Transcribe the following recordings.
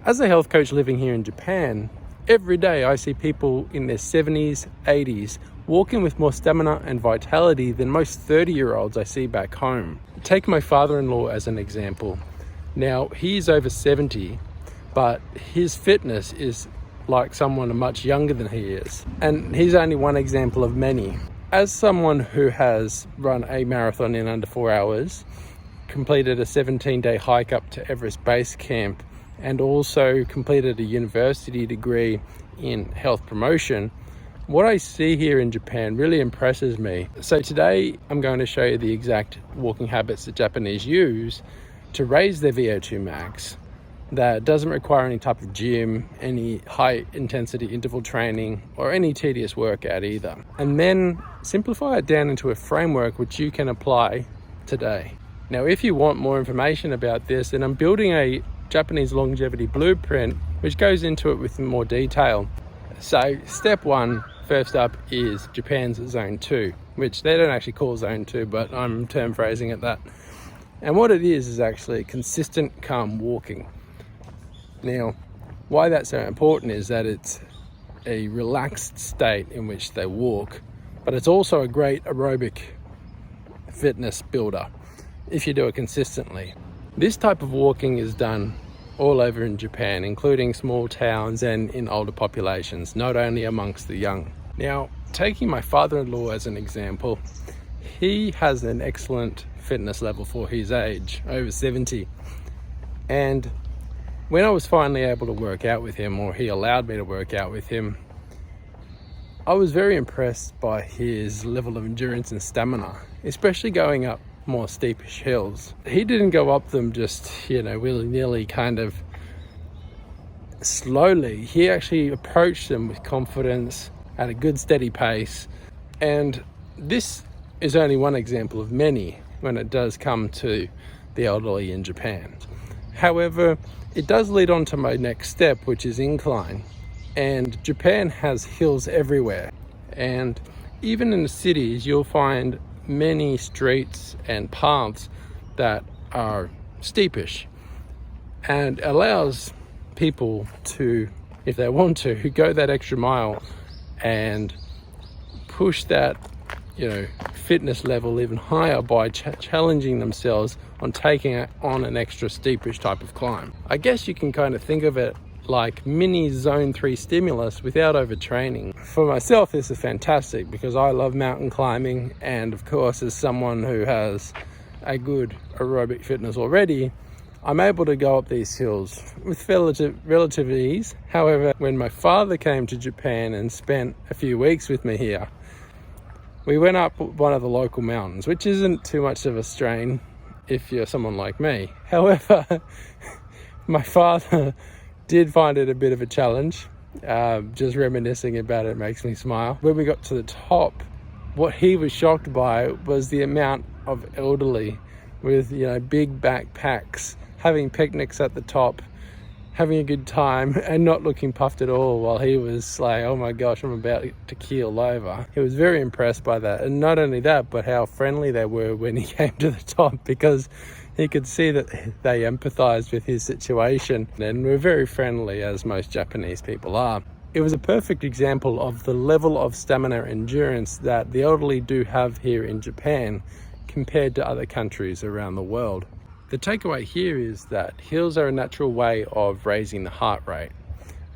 As a health coach living here in Japan, every day I see people in their 70s, 80s, walking with more stamina and vitality than most 30-year-olds I see back home. Take my father-in-law as an example. Now, he's over 70, but his fitness is like someone much younger than he is. And he's only one example of many. As someone who has run a marathon in under 4 hours, completed a 17-day hike up to Everest Base Camp, and also completed a university degree in health promotion, what I see here in Japan really impresses me. So today I'm going to show you the exact walking habits that Japanese use to raise their VO₂Max that doesn't require any type of gym, any high intensity interval training, or any tedious workout either. And then simplify it down into a framework which you can apply today. Now, if you want more information about this, then I'm building a Japanese longevity blueprint which goes into it with more detail. So step one, first up, is Japan's Zone 2, which they don't actually call Zone 2, but I'm term phrasing it that. And what it is actually consistent, calm walking. Now, why that's so important is that it's a relaxed state in which they walk, but it's also a great aerobic fitness builder if you do it consistently. This type of walking is done all over in Japan, including small towns and in older populations, not only amongst the young. Now, taking my father-in-law as an example, he has an excellent fitness level for his age, over 70. And when I was finally able to work out with him, or he allowed me to work out with him, I was very impressed by his level of endurance and stamina, especially going up more steepish hills. He didn't go up them just, willy-nilly, kind of slowly. He actually approached them with confidence at a good steady pace. And this is only one example of many when it does come to the elderly in Japan. However, it does lead on to my next step, which is incline. And Japan has hills everywhere. And even in the cities, you'll find many streets and paths that are steepish, and allows people to, if they want to, go that extra mile and push that fitness level even higher by challenging themselves on taking on an extra steepish type of climb. I guess you can kind of think of it like mini zone 3 stimulus without overtraining. For myself, this is fantastic because I love mountain climbing, and of course, as someone who has a good aerobic fitness already, I'm able to go up these hills with relative ease. However, when my father came to Japan and spent a few weeks with me here, we went up one of the local mountains, which isn't too much of a strain if you're someone like me. However, my father did find it a bit of a challenge. Just reminiscing about it makes me smile. When we got to the top, what he was shocked by was the amount of elderly with big backpacks having picnics at the top, having a good time and not looking puffed at all, while he was like, oh my gosh, I'm about to keel over. He was very impressed by that. And not only that, but how friendly they were when he came to the top, because he could see that they empathized with his situation and were very friendly, as most Japanese people are. It was a perfect example of the level of stamina and endurance that the elderly do have here in Japan compared to other countries around the world. The takeaway here is that hills are a natural way of raising the heart rate.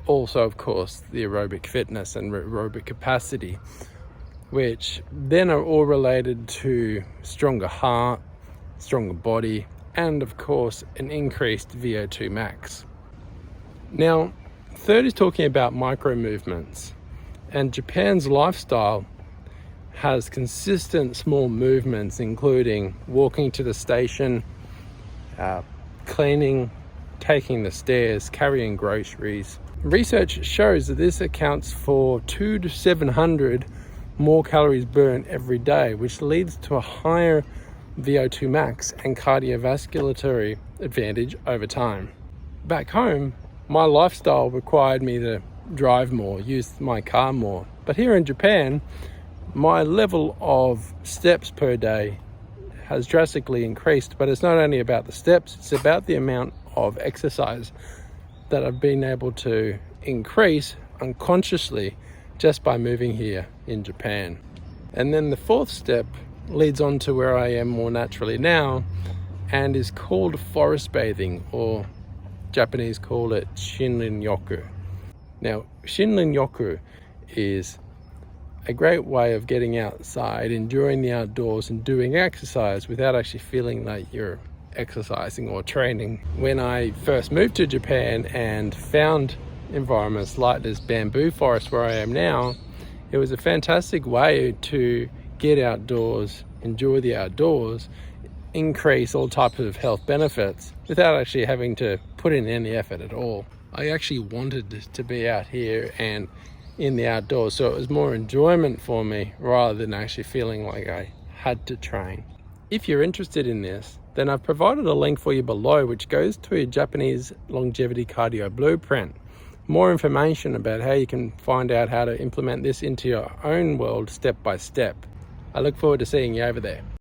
Also, of course, the aerobic fitness and aerobic capacity, which then are all related to stronger heart, stronger body, and of course, an increased VO₂Max. Now, third is talking about micro movements. And Japan's lifestyle has consistent small movements, including walking to the station, cleaning, taking the stairs, carrying groceries. Research shows that this accounts for 200 to 700 more calories burned every day, which leads to a higher VO₂Max and cardiovascular advantage over time. Back home, my lifestyle required me to drive more, use my car more. But here in Japan, my level of steps per day has drastically increased, but it's not only about the steps, it's about the amount of exercise that I've been able to increase unconsciously just by moving here in Japan. And then the fourth step leads on to where I am more naturally now, and is called forest bathing, or Japanese call it shinrin-yoku. Now, shinrin-yoku is a great way of getting outside, enjoying the outdoors and doing exercise without actually feeling like you're exercising or training. When I first moved to Japan and found environments like this bamboo forest where I am now, it was a fantastic way to get outdoors, enjoy the outdoors, increase all types of health benefits without actually having to put in any effort at all. I actually wanted to be out here and in the outdoors, so it was more enjoyment for me rather than actually feeling like I had to train. If you're interested in this, then I've provided a link for you below which goes to a Japanese longevity cardio blueprint. More information about how you can find out how to implement this into your own world step by step. I look forward to seeing you over there.